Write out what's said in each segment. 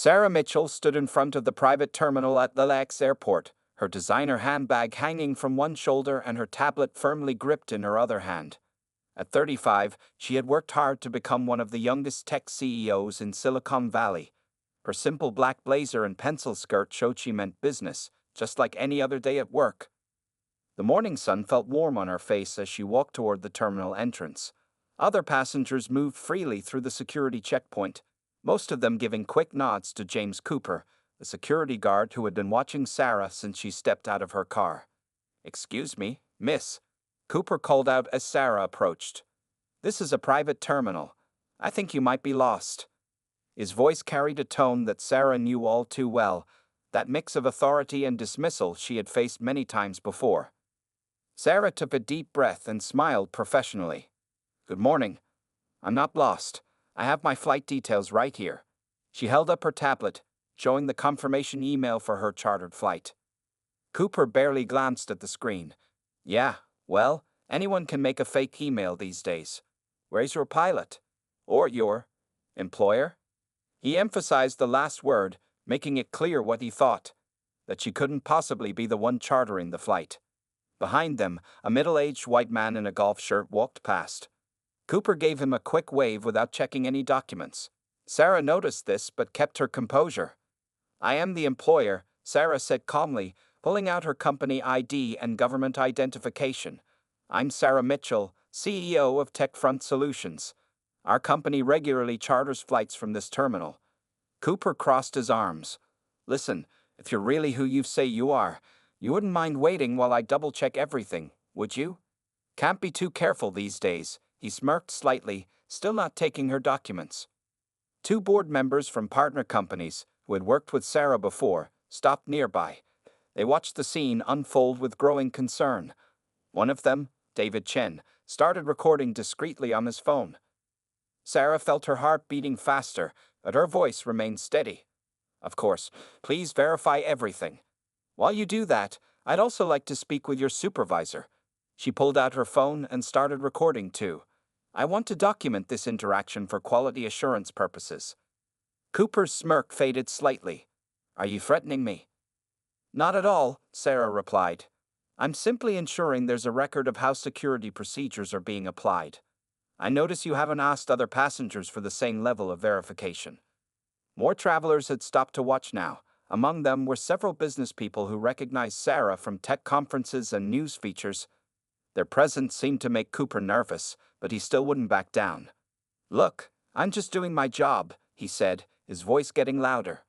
Sarah Mitchell stood in front of the private terminal at LAX airport, her designer handbag hanging from one shoulder and her tablet firmly gripped in her other hand. At 35, she had worked hard to become one of the youngest tech CEOs in Silicon Valley. Her simple black blazer and pencil skirt showed she meant business, just like any other day at work. The morning sun felt warm on her face as she walked toward the terminal entrance. Other passengers moved freely through the security checkpoint, most of them giving quick nods to James Cooper, the security guard who had been watching Sarah since she stepped out of her car. "Excuse me, miss," Cooper called out as Sarah approached. "This is a private terminal. I think you might be lost." His voice carried a tone that Sarah knew all too well, that mix of authority and dismissal she had faced many times before. Sarah took a deep breath and smiled professionally. "Good morning. I'm not lost. I have my flight details right here." She held up her tablet, showing the confirmation email for her chartered flight. Cooper barely glanced at the screen. "Yeah, well, anyone can make a fake email these days. Where's your pilot? Or your employer?" He emphasized the last word, making it clear what he thought, that she couldn't possibly be the one chartering the flight. Behind them, a middle-aged white man in a golf shirt walked past. Cooper gave him a quick wave without checking any documents. Sarah noticed this but kept her composure. "I am the employer," Sarah said calmly, pulling out her company ID and government identification. "I'm Sarah Mitchell, CEO of TechFront Solutions. Our company regularly charters flights from this terminal." Cooper crossed his arms. "Listen, if you're really who you say you are, you wouldn't mind waiting while I double-check everything, would you? Can't be too careful these days." He smirked slightly, still not taking her documents. Two board members from partner companies, who had worked with Sarah before, stopped nearby. They watched the scene unfold with growing concern. One of them, David Chen, started recording discreetly on his phone. Sarah felt her heart beating faster, but her voice remained steady. "Of course, please verify everything. While you do that, I'd also like to speak with your supervisor." She pulled out her phone and started recording too. "I want to document this interaction for quality assurance purposes." Cooper's smirk faded slightly. "Are you threatening me?" "Not at all," Sarah replied. "I'm simply ensuring there's a record of how security procedures are being applied. I notice you haven't asked other passengers for the same level of verification." More travelers had stopped to watch now. Among them were several business people who recognized Sarah from tech conferences and news features. Their presence seemed to make Cooper nervous, but he still wouldn't back down. "Look, I'm just doing my job," he said, his voice getting louder.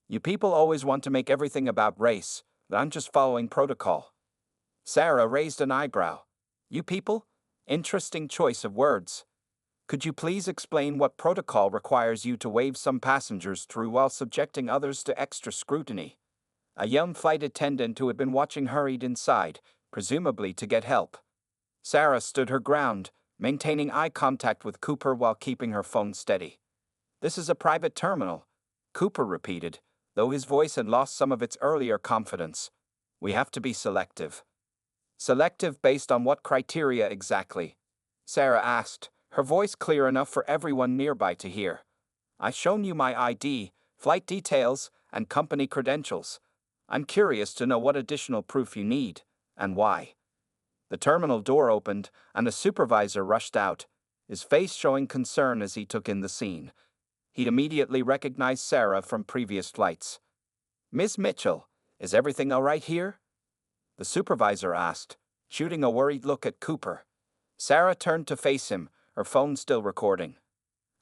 "You people always want to make everything about race, but I'm just following protocol." Sarah raised an eyebrow. "You people? Interesting choice of words. Could you please explain what protocol requires you to wave some passengers through while subjecting others to extra scrutiny?" A young flight attendant who had been watching hurried inside, presumably to get help. Sarah stood her ground, maintaining eye contact with Cooper while keeping her phone steady. "This is a private terminal," Cooper repeated, though his voice had lost some of its earlier confidence. "We have to be selective." "Selective based on what criteria exactly?" Sarah asked, her voice clear enough for everyone nearby to hear. "I've shown you my ID, flight details, and company credentials. I'm curious to know what additional proof you need, and why." The terminal door opened, and a supervisor rushed out, his face showing concern as he took in the scene. He'd immediately recognized Sarah from previous flights. "Miss Mitchell, is everything all right here?" the supervisor asked, shooting a worried look at Cooper. Sarah turned to face him, her phone still recording.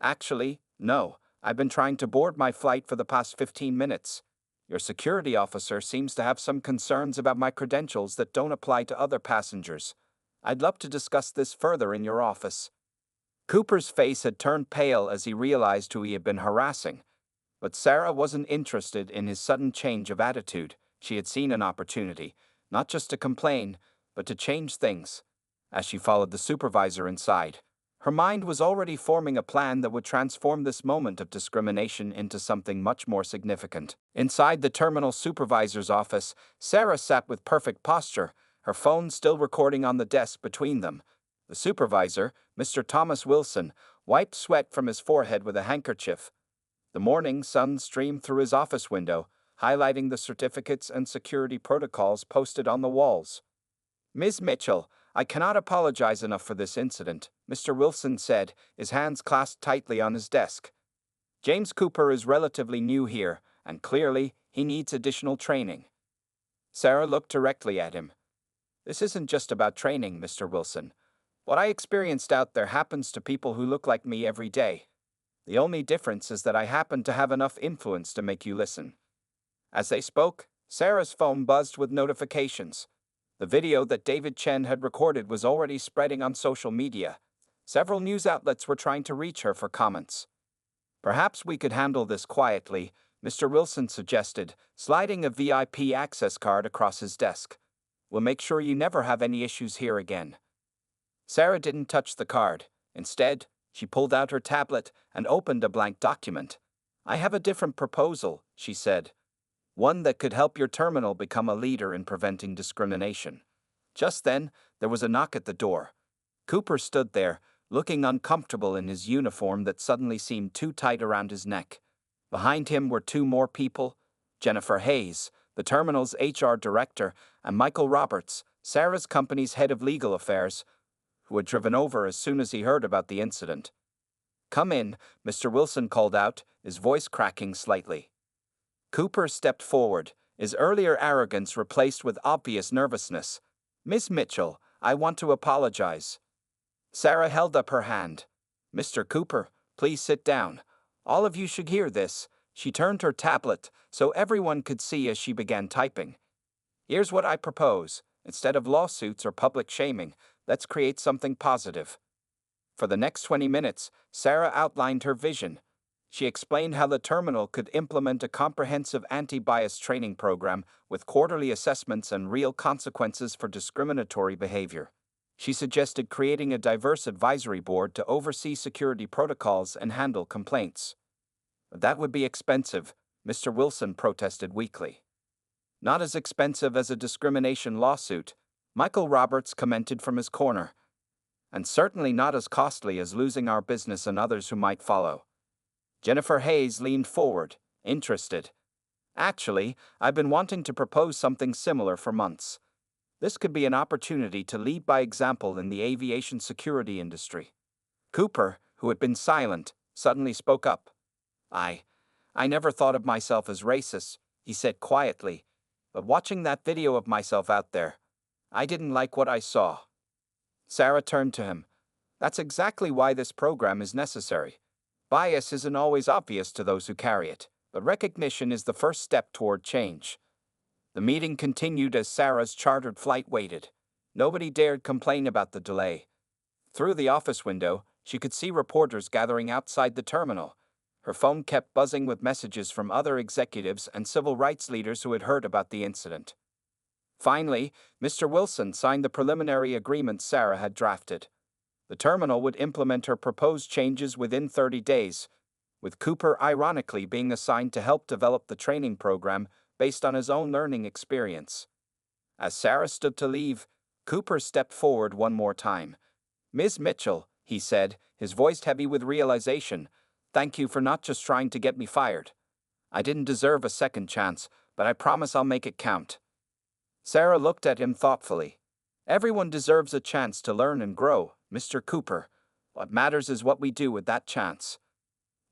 "Actually, no. I've been trying to board my flight for the past 15 minutes. Your security officer seems to have some concerns about my credentials that don't apply to other passengers. I'd love to discuss this further in your office." Cooper's face had turned pale as he realized who he had been harassing. But Sarah wasn't interested in his sudden change of attitude. She had seen an opportunity, not just to complain, but to change things. As she followed the supervisor inside, her mind was already forming a plan that would transform this moment of discrimination into something much more significant. Inside the terminal supervisor's office, Sarah sat with perfect posture, her phone still recording on the desk between them. The supervisor, Mr. Thomas Wilson, wiped sweat from his forehead with a handkerchief. The morning sun streamed through his office window, highlighting the certificates and security protocols posted on the walls. "Ms. Mitchell, I cannot apologize enough for this incident," Mr. Wilson said, his hands clasped tightly on his desk. "James Cooper is relatively new here, and clearly, he needs additional training." Sarah looked directly at him. "This isn't just about training, Mr. Wilson. What I experienced out there happens to people who look like me every day. The only difference is that I happen to have enough influence to make you listen." As they spoke, Sarah's phone buzzed with notifications. The video that David Chen had recorded was already spreading on social media. Several news outlets were trying to reach her for comments. "Perhaps we could handle this quietly," Mr. Wilson suggested, sliding a VIP access card across his desk. "We'll make sure you never have any issues here again." Sarah didn't touch the card. Instead, she pulled out her tablet and opened a blank document. "I have a different proposal," she said. "One that could help your terminal become a leader in preventing discrimination." Just then, there was a knock at the door. Cooper stood there, looking uncomfortable in his uniform that suddenly seemed too tight around his neck. Behind him were two more people: Jennifer Hayes, the terminal's HR director, and Michael Roberts, Sarah's company's head of legal affairs, who had driven over as soon as he heard about the incident. "Come in," Mr. Wilson called out, his voice cracking slightly. Cooper stepped forward, his earlier arrogance replaced with obvious nervousness. "Miss Mitchell, I want to apologize." Sarah held up her hand. "Mr. Cooper, please sit down. All of you should hear this." She turned her tablet so everyone could see as she began typing. "Here's what I propose. Instead of lawsuits or public shaming, let's create something positive." For the next 20 minutes, Sarah outlined her vision. She explained how the terminal could implement a comprehensive anti-bias training program with quarterly assessments and real consequences for discriminatory behavior. She suggested creating a diverse advisory board to oversee security protocols and handle complaints. "That would be expensive," Mr. Wilson protested weakly. "Not as expensive as a discrimination lawsuit," Michael Roberts commented from his corner. "And certainly not as costly as losing our business and others who might follow." Jennifer Hayes leaned forward, interested. "Actually, I've been wanting to propose something similar for months. This could be an opportunity to lead by example in the aviation security industry." Cooper, who had been silent, suddenly spoke up. I never thought of myself as racist," he said quietly, "but watching that video of myself out there, I didn't like what I saw." Sarah turned to him. "That's exactly why this program is necessary. Bias isn't always obvious to those who carry it, but recognition is the first step toward change." The meeting continued as Sarah's chartered flight waited. Nobody dared complain about the delay. Through the office window, she could see reporters gathering outside the terminal. Her phone kept buzzing with messages from other executives and civil rights leaders who had heard about the incident. Finally, Mr. Wilson signed the preliminary agreement Sarah had drafted. The terminal would implement her proposed changes within 30 days, with Cooper ironically being assigned to help develop the training program based on his own learning experience. As Sarah stood to leave, Cooper stepped forward one more time. "Ms. Mitchell," he said, his voice heavy with realization, "thank you for not just trying to get me fired. I didn't deserve a second chance, but I promise I'll make it count." Sarah looked at him thoughtfully. "Everyone deserves a chance to learn and grow, Mr. Cooper. What matters is what we do with that chance."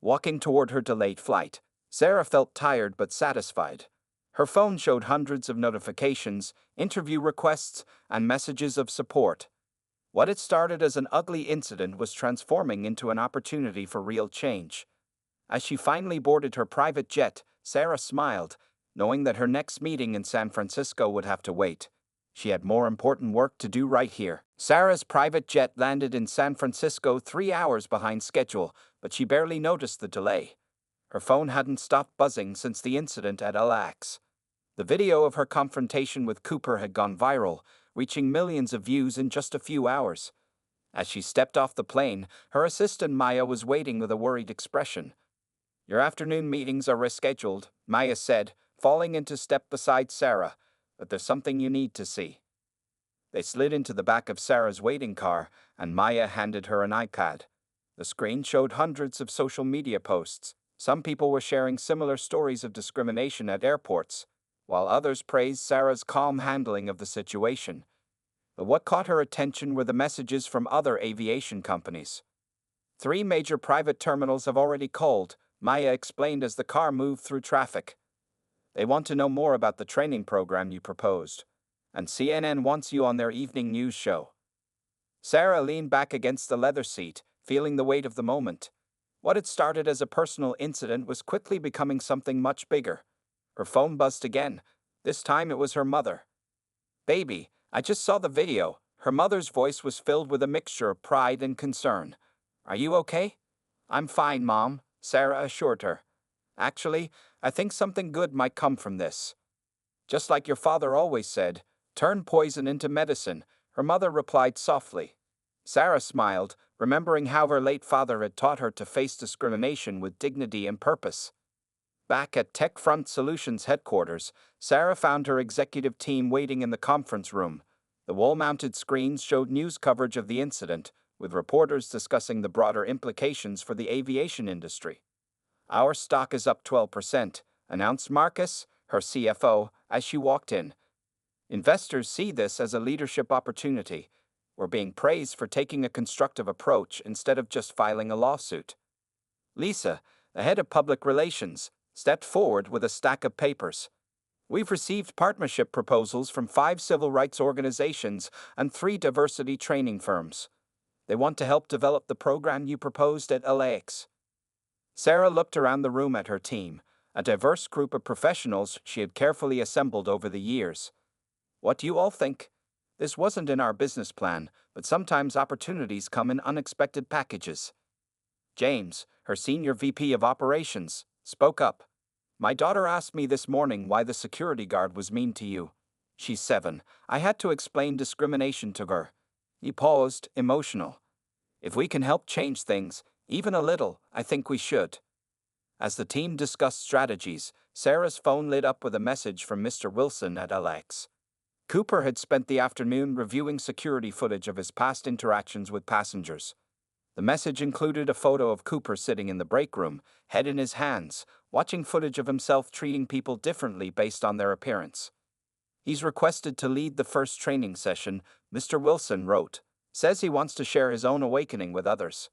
Walking toward her delayed flight, Sarah felt tired but satisfied. Her phone showed hundreds of notifications, interview requests, and messages of support. What had started as an ugly incident was transforming into an opportunity for real change. As she finally boarded her private jet, Sarah smiled, knowing that her next meeting in San Francisco would have to wait. She had more important work to do right here. Sarah's private jet landed in San Francisco 3 hours behind schedule, but she barely noticed the delay. Her phone hadn't stopped buzzing since the incident at LAX. The video of her confrontation with Cooper had gone viral, reaching millions of views in just a few hours. As she stepped off the plane, her assistant Maya was waiting with a worried expression. "Your afternoon meetings are rescheduled," Maya said, falling into step beside Sarah, "but there's something you need to see." They slid into the back of Sarah's waiting car, and Maya handed her an iPad. The screen showed hundreds of social media posts. Some people were sharing similar stories of discrimination at airports, while others praised Sarah's calm handling of the situation. But what caught her attention were the messages from other aviation companies. 3 major private terminals have already called, Maya explained as the car moved through traffic. They want to know more about the training program you proposed, and CNN wants you on their evening news show. Sarah leaned back against the leather seat, feeling the weight of the moment. What had started as a personal incident was quickly becoming something much bigger. Her phone buzzed again. This time it was her mother. "Baby, I just saw the video." Her mother's voice was filled with a mixture of pride and concern. "Are you okay?" "I'm fine, Mom," Sarah assured her. "Actually, I think something good might come from this." "Just like your father always said, turn poison into medicine," her mother replied softly. Sarah smiled, remembering how her late father had taught her to face discrimination with dignity and purpose. Back at TechFront Solutions headquarters, Sarah found her executive team waiting in the conference room. The wall-mounted screens showed news coverage of the incident, with reporters discussing the broader implications for the aviation industry. "Our stock is up 12%, announced Marcus, her CFO, as she walked in. "Investors see this as a leadership opportunity. We're being praised for taking a constructive approach instead of just filing a lawsuit." Lisa, the head of public relations, stepped forward with a stack of papers. "We've received partnership proposals from 5 civil rights organizations and 3 diversity training firms. They want to help develop the program you proposed at LAX." Sarah looked around the room at her team, a diverse group of professionals she had carefully assembled over the years. "What do you all think? This wasn't in our business plan, but sometimes opportunities come in unexpected packages." James, her senior VP of operations, spoke up. "My daughter asked me this morning why the security guard was mean to you. She's 7. I had to explain discrimination to her." He paused, emotional. "If we can help change things, even a little, I think we should." As the team discussed strategies, Sarah's phone lit up with a message from Mr. Wilson at LAX. Cooper had spent the afternoon reviewing security footage of his past interactions with passengers. The message included a photo of Cooper sitting in the break room, head in his hands, watching footage of himself treating people differently based on their appearance. "He's requested to lead the first training session," Mr. Wilson wrote. "Says he wants to share his own awakening with others."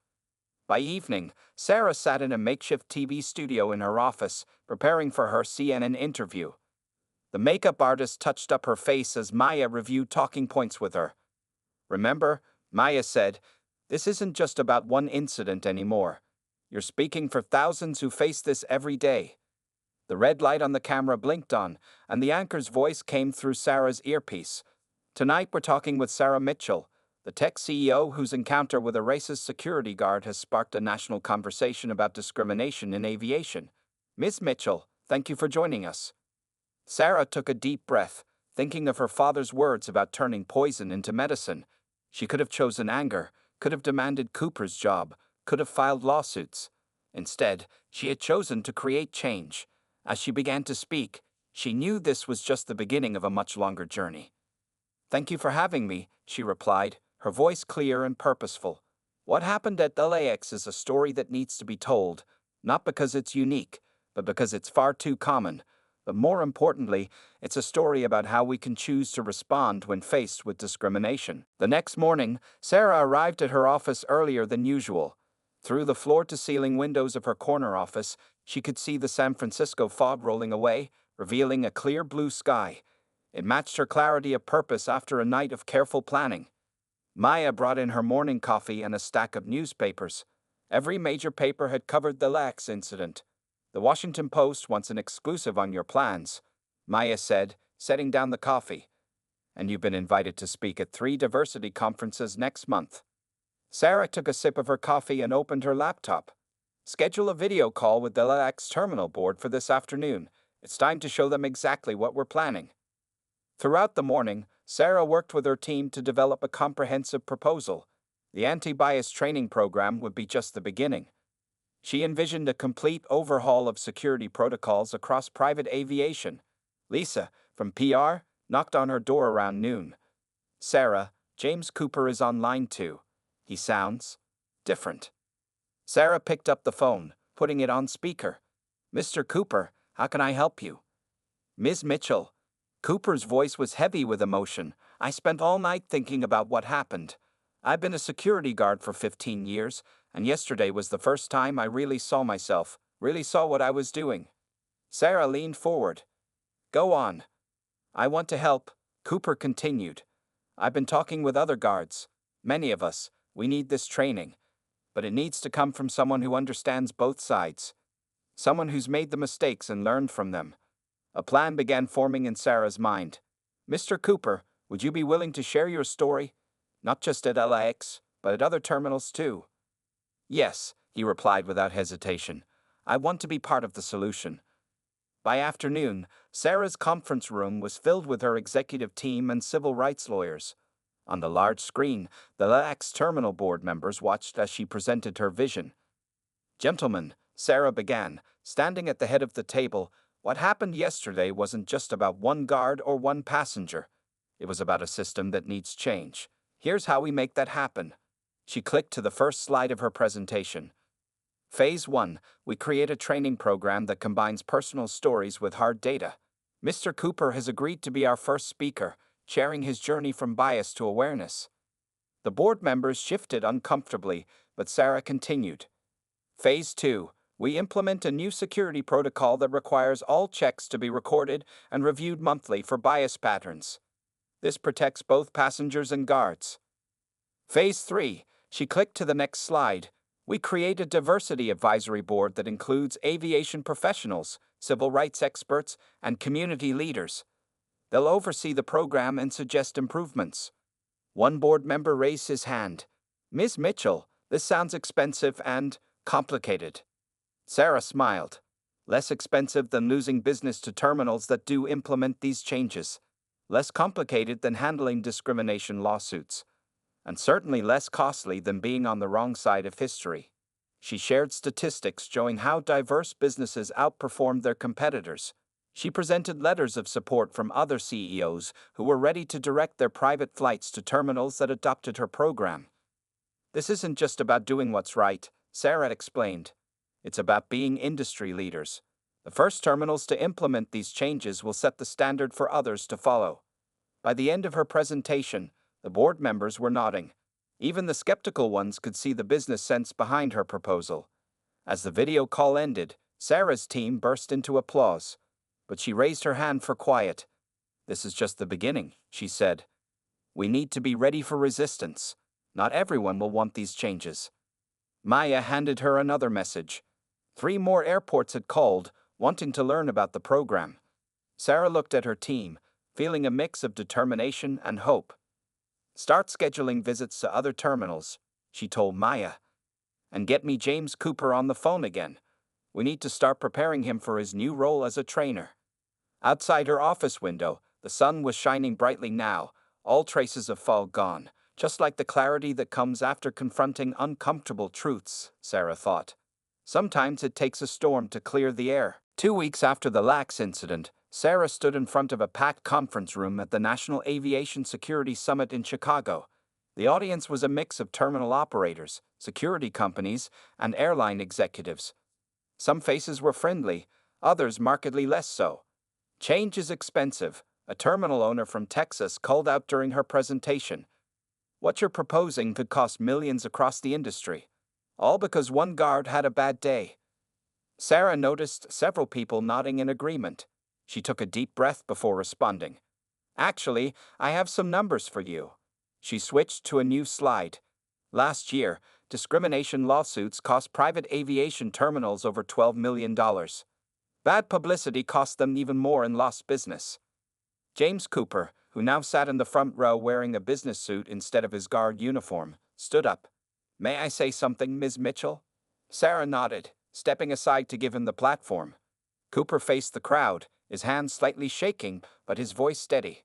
By evening, Sarah sat in a makeshift TV studio in her office, preparing for her CNN interview. The makeup artist touched up her face as Maya reviewed talking points with her. "Remember," Maya said, "this isn't just about one incident anymore. You're speaking for thousands who face this every day." The red light on the camera blinked on, and the anchor's voice came through Sarah's earpiece. "Tonight we're talking with Sarah Mitchell, the tech CEO whose encounter with a racist security guard has sparked a national conversation about discrimination in aviation. Ms. Mitchell, thank you for joining us." Sarah took a deep breath, thinking of her father's words about turning poison into medicine. She could have chosen anger, could have demanded Cooper's job, could have filed lawsuits. Instead, she had chosen to create change. As she began to speak, she knew this was just the beginning of a much longer journey. "Thank you for having me," she replied, her voice clear and purposeful. "What happened at LAX is a story that needs to be told, not because it's unique, but because it's far too common. But more importantly, it's a story about how we can choose to respond when faced with discrimination." The next morning, Sarah arrived at her office earlier than usual. Through the floor-to-ceiling windows of her corner office, she could see the San Francisco fog rolling away, revealing a clear blue sky. It matched her clarity of purpose after a night of careful planning. Maya brought in her morning coffee and a stack of newspapers. Every major paper had covered the LAX incident. "The Washington Post wants an exclusive on your plans," Maya said, setting down the coffee. "And you've been invited to speak at 3 diversity conferences next month." Sarah took a sip of her coffee and opened her laptop. "Schedule a video call with the LAX terminal board for this afternoon. It's time to show them exactly what we're planning." Throughout the morning, Sarah worked with her team to develop a comprehensive proposal. The anti-bias training program would be just the beginning. She envisioned a complete overhaul of security protocols across private aviation. Lisa, from PR, knocked on her door around noon. "Sarah, James Cooper is on line 2. He sounds different." Sarah picked up the phone, putting it on speaker. "Mr. Cooper, how can I help you?" "Ms. Mitchell." Cooper's voice was heavy with emotion. "I spent all night thinking about what happened. I've been a security guard for 15 years, and yesterday was the first time I really saw myself, really saw what I was doing." Sarah leaned forward. "Go on." "I want to help," Cooper continued. "I've been talking with other guards. Many of us, we need this training. But it needs to come from someone who understands both sides. Someone who's made the mistakes and learned from them." A plan began forming in Sarah's mind. "Mr. Cooper, would you be willing to share your story? Not just at LAX, but at other terminals too." "Yes," he replied without hesitation. "I want to be part of the solution." By afternoon, Sarah's conference room was filled with her executive team and civil rights lawyers. On the large screen, the LAX terminal board members watched as she presented her vision. "Gentlemen," Sarah began, standing at the head of the table, "what happened yesterday wasn't just about one guard or one passenger. It was about a system that needs change. Here's how we make that happen." She clicked to the first slide of her presentation. Phase 1, we create a training program that combines personal stories with hard data. Mr. Cooper has agreed to be our first speaker, sharing his journey from bias to awareness. The board members shifted uncomfortably, but Sarah continued. Phase 2, we implement a new security protocol that requires all checks to be recorded and reviewed monthly for bias patterns. This protects both passengers and guards. Phase 3, she clicked to the next slide. We create a diversity advisory board that includes aviation professionals, civil rights experts, and community leaders. They'll oversee the program and suggest improvements. One board member raised his hand. "Ms. Mitchell, this sounds expensive and complicated." Sarah smiled. "Less expensive than losing business to terminals that do implement these changes. Less complicated than handling discrimination lawsuits. And certainly less costly than being on the wrong side of history." She shared statistics showing how diverse businesses outperformed their competitors. She presented letters of support from other CEOs who were ready to direct their private flights to terminals that adopted her program. "This isn't just about doing what's right," Sarah explained. "It's about being industry leaders. The first terminals to implement these changes will set the standard for others to follow." By the end of her presentation, the board members were nodding. Even the skeptical ones could see the business sense behind her proposal. As the video call ended, Sarah's team burst into applause. But she raised her hand for quiet. "This is just the beginning," she said. "We need to be ready for resistance. Not everyone will want these changes." Maya handed her another message. 3 more airports had called, wanting to learn about the program. Sarah looked at her team, feeling a mix of determination and hope. "Start scheduling visits to other terminals," she told Maya. "And get me James Cooper on the phone again. We need to start preparing him for his new role as a trainer." Outside her office window, the sun was shining brightly now, all traces of fog gone, just like the clarity that comes after confronting uncomfortable truths, Sarah thought. Sometimes it takes a storm to clear the air. 2 weeks after the LAX incident, Sarah stood in front of a packed conference room at the National Aviation Security Summit in Chicago. The audience was a mix of terminal operators, security companies, and airline executives. Some faces were friendly, others markedly less so. "Change is expensive," a terminal owner from Texas called out during her presentation. "What you're proposing could cost millions across the industry. All because one guard had a bad day." Sarah noticed several people nodding in agreement. She took a deep breath before responding. "Actually, I have some numbers for you." She switched to a new slide. Last year, discrimination lawsuits cost private aviation terminals over $12 million. Bad publicity cost them even more in lost business. James Cooper, who now sat in the front row wearing a business suit instead of his guard uniform, stood up. "May I say something, Ms. Mitchell?" Sarah nodded, stepping aside to give him the platform. Cooper faced the crowd, his hands slightly shaking, but his voice steady.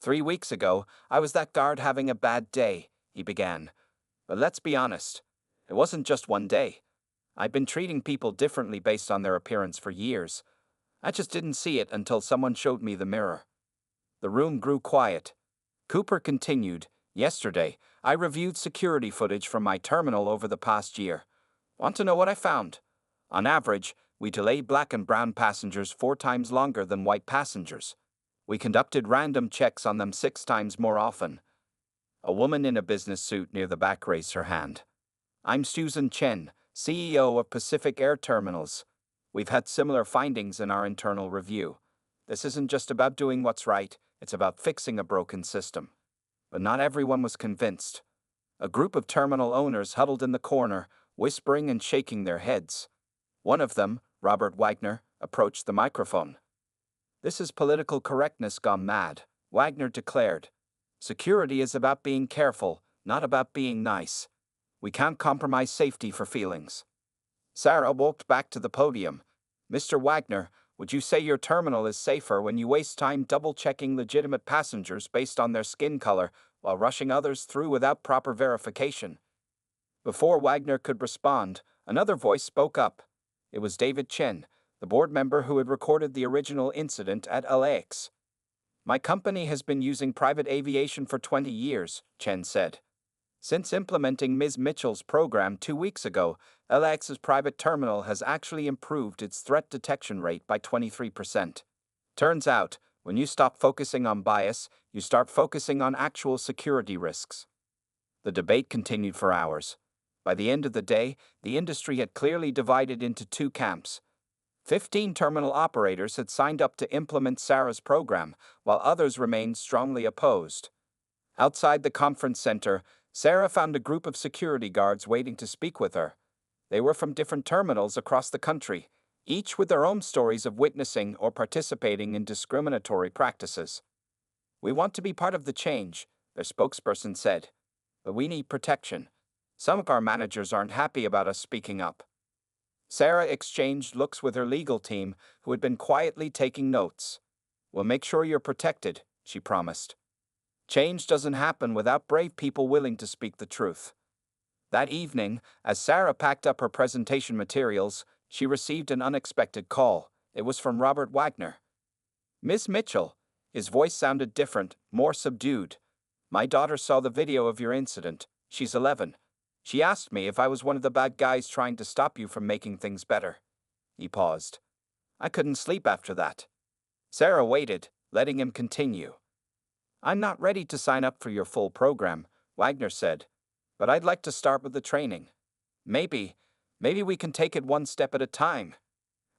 3 weeks ago, I was that guard having a bad day," he began. "But let's be honest. It wasn't just one day. I've been treating people differently based on their appearance for years. I just didn't see it until someone showed me the mirror." The room grew quiet. Cooper continued, "Yesterday, I reviewed security footage from my terminal over the past year. Want to know what I found? On average, we delay black and brown passengers 4 times longer than white passengers. We conducted random checks on them 6 times more often. A woman in a business suit near the back raised her hand. I'm Susan Chen, CEO of Pacific Air Terminals. We've had similar findings in our internal review. This isn't just about doing what's right, it's about fixing a broken system. But not everyone was convinced. A group of terminal owners huddled in the corner, whispering and shaking their heads. One of them, Robert Wagner, approached the microphone. This is political correctness gone mad, Wagner declared. Security is about being careful, not about being nice. We can't compromise safety for feelings. Sarah walked back to the podium. Mr. Wagner, would you say your terminal is safer when you waste time double-checking legitimate passengers based on their skin color while rushing others through without proper verification? Before Wagner could respond, another voice spoke up. It was David Chen, the board member who had recorded the original incident at LAX. My company has been using private aviation for 20 years, Chen said. Since implementing Ms. Mitchell's program 2 weeks ago, LAX's private terminal has actually improved its threat detection rate by 23%. Turns out, when you stop focusing on bias, you start focusing on actual security risks. The debate continued for hours. By the end of the day, the industry had clearly divided into 2 camps. 15 terminal operators had signed up to implement Sarah's program, while others remained strongly opposed. Outside the conference center, Sarah found a group of security guards waiting to speak with her. They were from different terminals across the country, each with their own stories of witnessing or participating in discriminatory practices. We want to be part of the change, their spokesperson said, but we need protection. Some of our managers aren't happy about us speaking up. Sarah exchanged looks with her legal team, who had been quietly taking notes. We'll make sure you're protected, she promised. Change doesn't happen without brave people willing to speak the truth. That evening, as Sarah packed up her presentation materials, she received an unexpected call. It was from Robert Wagner. Miss Mitchell. His voice sounded different, more subdued. My daughter saw the video of your incident. She's 11. She asked me if I was one of the bad guys trying to stop you from making things better. He paused. I couldn't sleep after that. Sarah waited, letting him continue. I'm not ready to sign up for your full program, Wagner said, but I'd like to start with the training. Maybe we can take it one step at a time.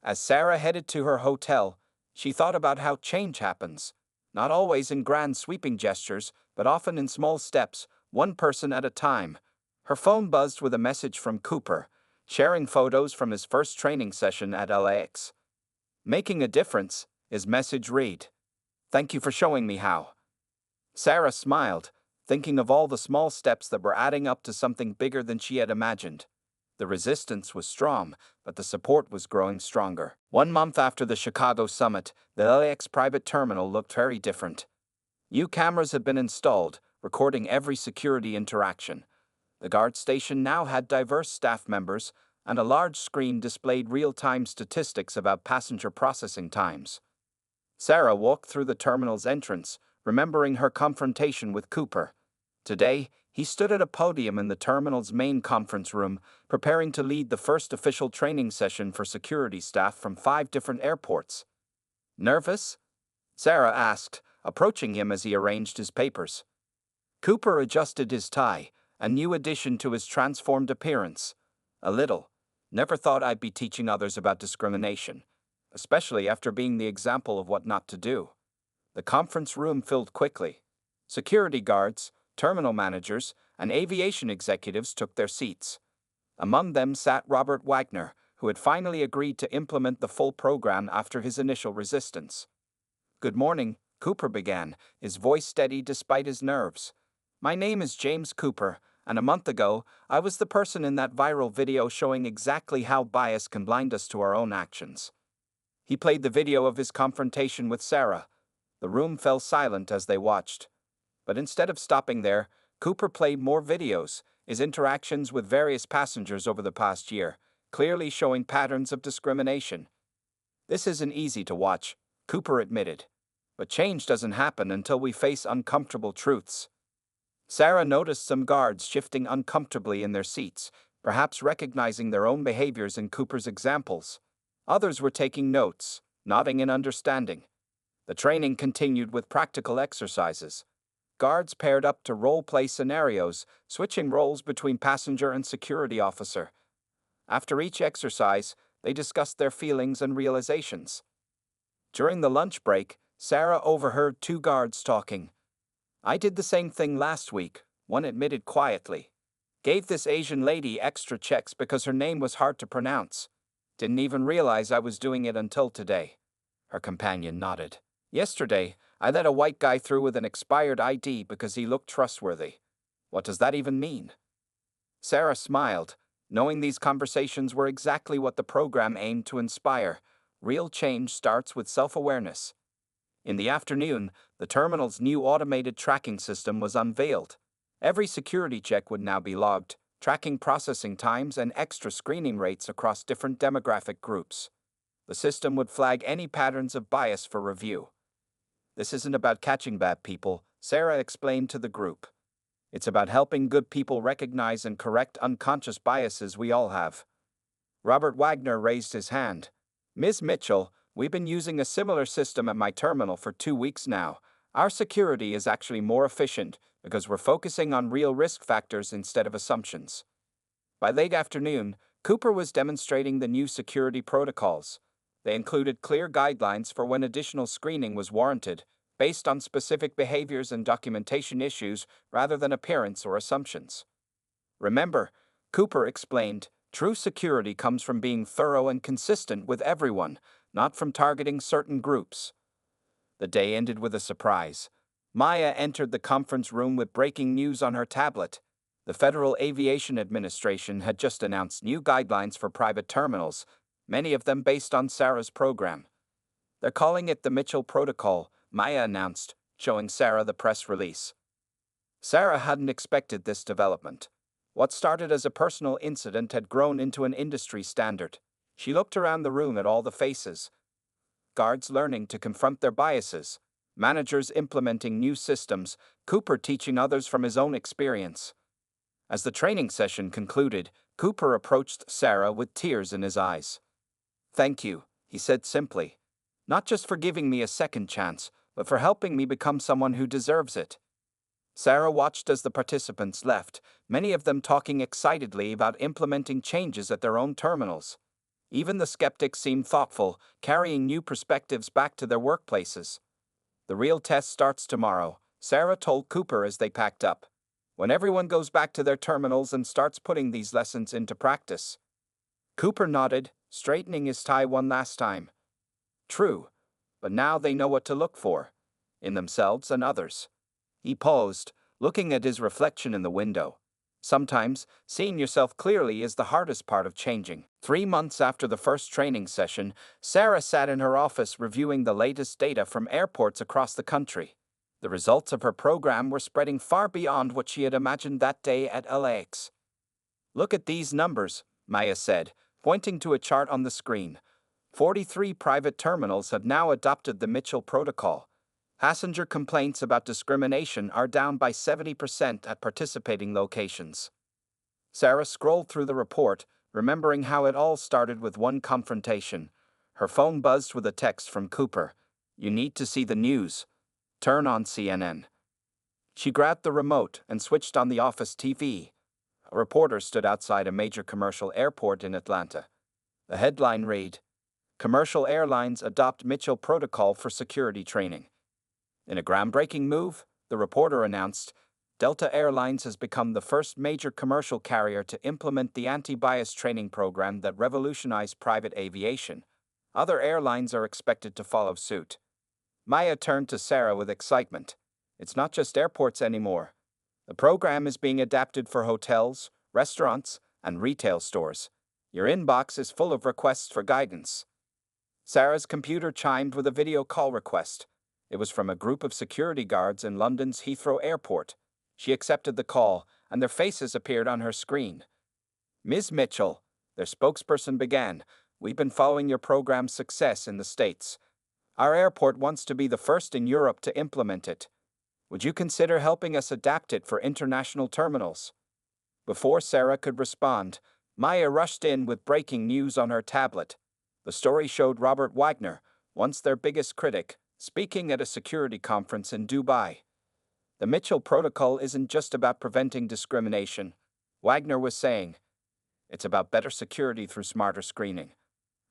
As Sarah headed to her hotel, she thought about how change happens, not always in grand sweeping gestures, but often in small steps, one person at a time. Her phone buzzed with a message from Cooper, sharing photos from his first training session at LAX. Making a difference, his message read. Thank you for showing me how. Sarah smiled, thinking of all the small steps that were adding up to something bigger than she had imagined. The resistance was strong, but the support was growing stronger. 1 month after the Chicago summit, the LAX private terminal looked very different. New cameras had been installed, recording every security interaction. The guard station now had diverse staff members, and a large screen displayed real-time statistics about passenger processing times. Sarah walked through the terminal's entrance, remembering her confrontation with Cooper. Today, he stood at a podium in the terminal's main conference room, preparing to lead the first official training session for security staff from 5 different airports. Nervous? Sarah asked, approaching him as he arranged his papers. Cooper adjusted his tie, a new addition to his transformed appearance. A little. Never thought I'd be teaching others about discrimination, especially after being the example of what not to do. The conference room filled quickly. Security guards, terminal managers, and aviation executives took their seats. Among them sat Robert Wagner, who had finally agreed to implement the full program after his initial resistance. Good morning, Cooper began, his voice steady despite his nerves. My name is James Cooper, and a month ago, I was the person in that viral video showing exactly how bias can blind us to our own actions. He played the video of his confrontation with Sarah. The room fell silent as they watched. But instead of stopping there, Cooper played more videos, his interactions with various passengers over the past year, clearly showing patterns of discrimination. This isn't easy to watch, Cooper admitted. But change doesn't happen until we face uncomfortable truths. Sarah noticed some guards shifting uncomfortably in their seats, perhaps recognizing their own behaviors in Cooper's examples. Others were taking notes, nodding in understanding. The training continued with practical exercises. Guards paired up to role-play scenarios, switching roles between passenger and security officer. After each exercise, they discussed their feelings and realizations. During the lunch break, Sarah overheard two guards talking. "I did the same thing last week," one admitted quietly. "Gave this Asian lady extra checks because her name was hard to pronounce. Didn't even realize I was doing it until today." Her companion nodded. "Yesterday, I let a white guy through with an expired ID because he looked trustworthy. What does that even mean?" Sarah smiled, knowing these conversations were exactly what the program aimed to inspire. Real change starts with self-awareness. In the afternoon, the terminal's new automated tracking system was unveiled. Every security check would now be logged, tracking processing times and extra screening rates across different demographic groups. The system would flag any patterns of bias for review. "This isn't about catching bad people," Sarah explained to the group. "It's about helping good people recognize and correct unconscious biases we all have." Robert Wagner raised his hand. "Ms. Mitchell, we've been using a similar system at my terminal for 2 weeks now. Our security is actually more efficient because we're focusing on real risk factors instead of assumptions." By late afternoon, Cooper was demonstrating the new security protocols. They included clear guidelines for when additional screening was warranted, based on specific behaviors and documentation issues rather than appearance or assumptions. "Remember," Cooper explained, "true security comes from being thorough and consistent with everyone, not from targeting certain groups." The day ended with a surprise. Maya entered the conference room with breaking news on her tablet. The Federal Aviation Administration had just announced new guidelines for private terminals, many of them based on Sarah's program. "They're calling it the Mitchell Protocol," Maya announced, showing Sarah the press release. Sarah hadn't expected this development. What started as a personal incident had grown into an industry standard. She looked around the room at all the faces. Guards learning to confront their biases, managers implementing new systems, Cooper teaching others from his own experience. As the training session concluded, Cooper approached Sarah with tears in his eyes. "Thank you," he said simply. "Not just for giving me a second chance, but for helping me become someone who deserves it." Sarah watched as the participants left, many of them talking excitedly about implementing changes at their own terminals. Even the skeptics seemed thoughtful, carrying new perspectives back to their workplaces. "The real test starts tomorrow," Sarah told Cooper as they packed up. "When everyone goes back to their terminals and starts putting these lessons into practice." Cooper nodded, straightening his tie one last time. "True, but now they know what to look for, in themselves and others." He paused, looking at his reflection in the window. Sometimes, seeing yourself clearly is the hardest part of changing. 3 months after the first training session, Sarah sat in her office reviewing the latest data from airports across the country. The results of her program were spreading far beyond what she had imagined that day at LAX. "Look at these numbers," Maya said, pointing to a chart on the screen. 43 private terminals have now adopted the Mitchell Protocol. Passenger complaints about discrimination are down by 70% at participating locations. Sarah scrolled through the report, remembering how it all started with one confrontation. Her phone buzzed with a text from Cooper. "You need to see the news. Turn on CNN." She grabbed the remote and switched on the office TV. A reporter stood outside a major commercial airport in Atlanta. The headline read, "Commercial Airlines Adopt Mitchell Protocol for Security Training." In a groundbreaking move, the reporter announced, Delta Airlines has become the first major commercial carrier to implement the anti-bias training program that revolutionized private aviation. Other airlines are expected to follow suit. Maya turned to Sarah with excitement. "It's not just airports anymore. The program is being adapted for hotels, restaurants, and retail stores. Your inbox is full of requests for guidance." Sarah's computer chimed with a video call request. It was from a group of security guards in London's Heathrow Airport. She accepted the call, and their faces appeared on her screen. "Ms. Mitchell," their spokesperson began, "we've been following your program's success in the States. Our airport wants to be the first in Europe to implement it. Would you consider helping us adapt it for international terminals?" Before Sarah could respond, Maya rushed in with breaking news on her tablet. The story showed Robert Wagner, once their biggest critic, speaking at a security conference in Dubai. The Mitchell Protocol isn't just about preventing discrimination, Wagner was saying. It's about better security through smarter screening.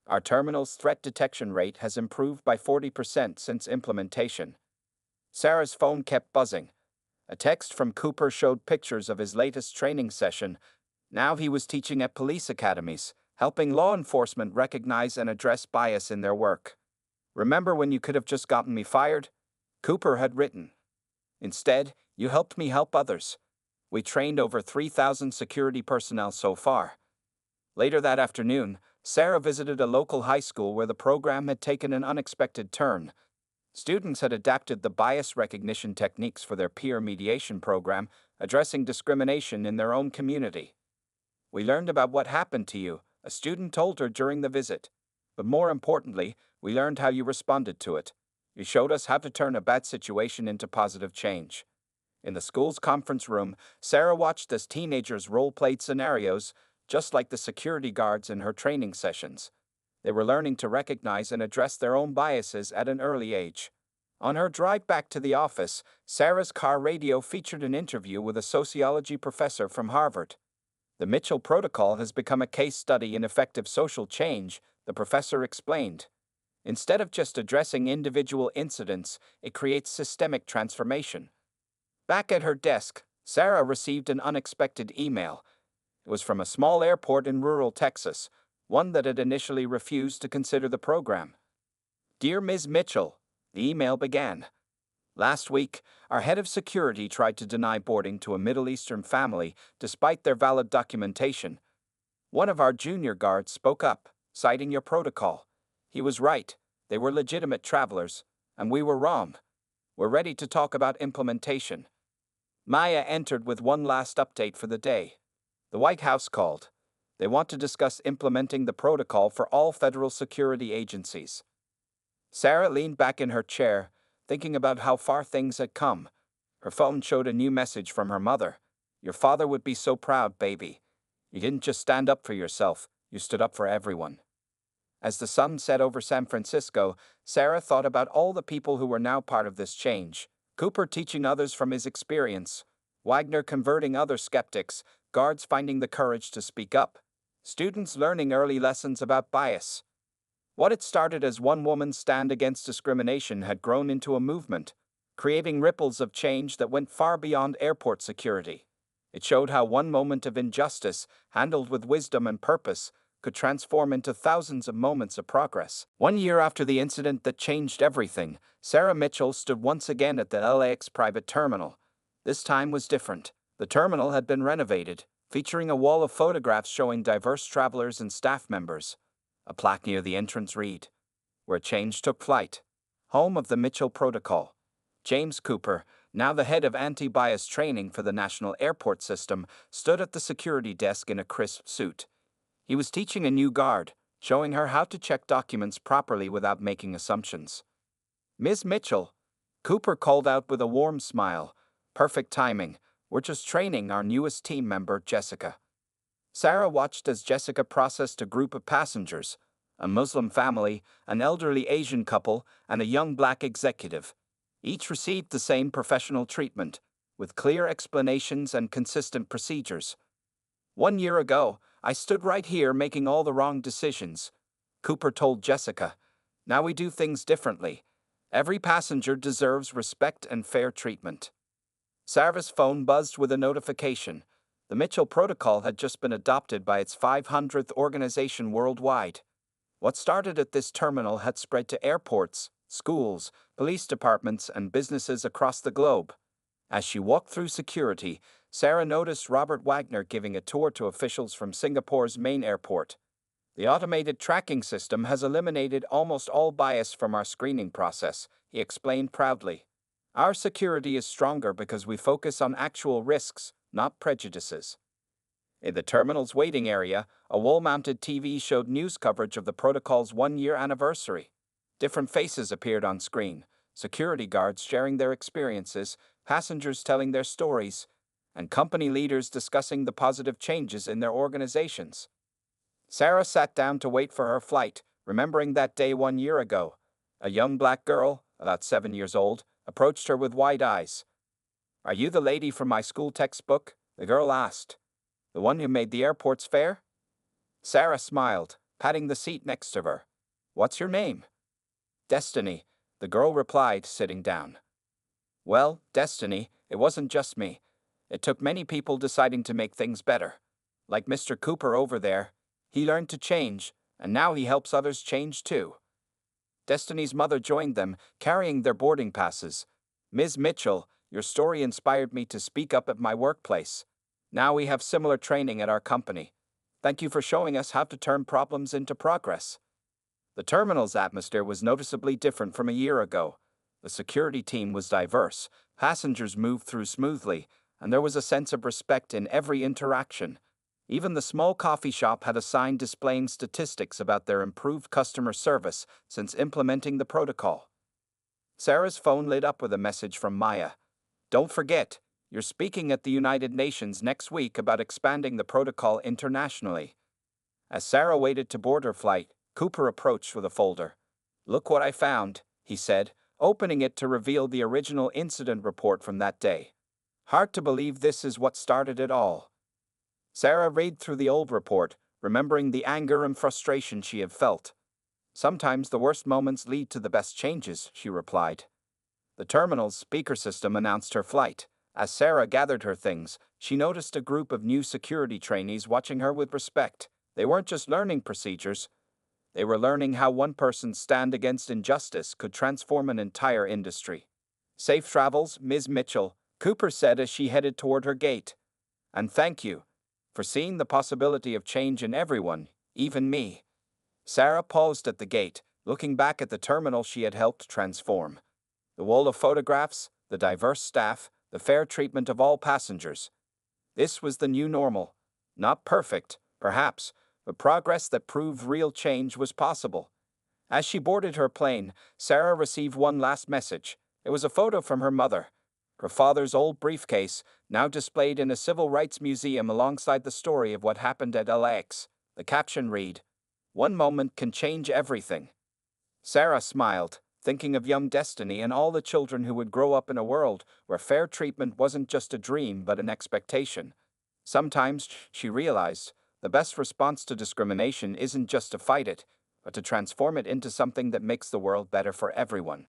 Our terminal's threat detection rate has improved by 40% since implementation. Sarah's phone kept buzzing. A text from Cooper showed pictures of his latest training session. Now he was teaching at police academies, helping law enforcement recognize and address bias in their work. Remember when you could have just gotten me fired? Cooper had written. Instead, you helped me help others. We trained over 3,000 security personnel so far. Later that afternoon, Sarah visited a local high school where the program had taken an unexpected turn. Students had adapted the bias recognition techniques for their peer mediation program, addressing discrimination in their own community. We learned about what happened to you, a student told her during the visit. But more importantly, we learned how you responded to it. You showed us how to turn a bad situation into positive change. In the school's conference room, Sarah watched as teenagers role-played scenarios, just like the security guards in her training sessions. They were learning to recognize and address their own biases at an early age. On her drive back to the office, Sarah's car radio featured an interview with a sociology professor from Harvard. The Mitchell Protocol has become a case study in effective social change, the professor explained. Instead of just addressing individual incidents, it creates systemic transformation. Back at her desk, Sarah received an unexpected email. It was from a small airport in rural Texas, one that had initially refused to consider the program. Dear Ms. Mitchell, the email began. Last week, our head of security tried to deny boarding to a Middle Eastern family despite their valid documentation. One of our junior guards spoke up, citing your protocol. He was right. They were legitimate travelers, and we were wrong. We're ready to talk about implementation. Maya entered with one last update for the day. The White House called. They want to discuss implementing the protocol for all federal security agencies. Sarah leaned back in her chair, thinking about how far things had come. Her phone showed a new message from her mother. Your father would be so proud, baby. You didn't just stand up for yourself, you stood up for everyone. As the sun set over San Francisco, Sarah thought about all the people who were now part of this change. Cooper teaching others from his experience, Wagner converting other skeptics, guards finding the courage to speak up, students learning early lessons about bias. What had started as one woman's stand against discrimination had grown into a movement, creating ripples of change that went far beyond airport security. It showed how one moment of injustice, handled with wisdom and purpose, could transform into thousands of moments of progress. 1 year after the incident that changed everything, Sarah Mitchell stood once again at the LAX private terminal. This time was different. The terminal had been renovated, featuring a wall of photographs showing diverse travelers and staff members. A plaque near the entrance read, "Where change took flight. Home of the Mitchell Protocol." James Cooper, now the head of anti-bias training for the National Airport System, stood at the security desk in a crisp suit. He was teaching a new guard, showing her how to check documents properly without making assumptions. "Ms. Mitchell," Cooper called out with a warm smile. "Perfect timing. We're just training our newest team member, Jessica." Sarah watched as Jessica processed a group of passengers, a Muslim family, an elderly Asian couple, and a young black executive. Each received the same professional treatment, with clear explanations and consistent procedures. 1 year ago, I stood right here making all the wrong decisions, Cooper told Jessica. Now we do things differently. Every passenger deserves respect and fair treatment. Sarah's phone buzzed with a notification. The Mitchell Protocol had just been adopted by its 500th organization worldwide. What started at this terminal had spread to airports, schools, police departments, and businesses across the globe. As she walked through security, Sarah noticed Robert Wagner giving a tour to officials from Singapore's main airport. The automated tracking system has eliminated almost all bias from our screening process, he explained proudly. Our security is stronger because we focus on actual risks, not prejudices. In the terminal's waiting area, a wall-mounted TV showed news coverage of the protocol's 1-year anniversary. Different faces appeared on screen, security guards sharing their experiences, passengers telling their stories, and company leaders discussing the positive changes in their organizations. Sarah sat down to wait for her flight, remembering that day 1 year ago. A young black girl, about 7 years old, approached her with wide eyes. "Are you the lady from my school textbook?" the girl asked. "The one who made the airport's fare?" Sarah smiled, patting the seat next to her. "What's your name?" "Destiny," the girl replied, sitting down. "Well, Destiny, it wasn't just me. It took many people deciding to make things better. Like Mr. Cooper over there, he learned to change, and now he helps others change too." Destiny's mother joined them, carrying their boarding passes. "Ms. Mitchell, your story inspired me to speak up at my workplace. Now we have similar training at our company. Thank you for showing us how to turn problems into progress." The terminal's atmosphere was noticeably different from a year ago. The security team was diverse, passengers moved through smoothly, and there was a sense of respect in every interaction. Even the small coffee shop had a sign displaying statistics about their improved customer service since implementing the protocol. Sarah's phone lit up with a message from Maya. "Don't forget, you're speaking at the United Nations next week about expanding the protocol internationally." As Sarah waited to board her flight, Cooper approached with a folder. "Look what I found," he said, opening it to reveal the original incident report from that day. "Hard to believe this is what started it all." Sarah read through the old report, remembering the anger and frustration she had felt. "Sometimes the worst moments lead to the best changes," she replied. The terminal's speaker system announced her flight. As Sarah gathered her things, she noticed a group of new security trainees watching her with respect. They weren't just learning procedures. They were learning how one person's stand against injustice could transform an entire industry. "Safe travels, Ms. Mitchell," Cooper said as she headed toward her gate. "And thank you for seeing the possibility of change in everyone, even me." Sarah paused at the gate, looking back at the terminal she had helped transform. The wall of photographs, the diverse staff, the fair treatment of all passengers. This was the new normal. Not perfect, perhaps, but progress that proved real change was possible. As she boarded her plane, Sarah received one last message. It was a photo from her mother. Her father's old briefcase, now displayed in a civil rights museum alongside the story of what happened at LAX. The caption read, "One moment can change everything." Sarah smiled, thinking of young Destiny and all the children who would grow up in a world where fair treatment wasn't just a dream but an expectation. Sometimes, she realized, the best response to discrimination isn't just to fight it, but to transform it into something that makes the world better for everyone.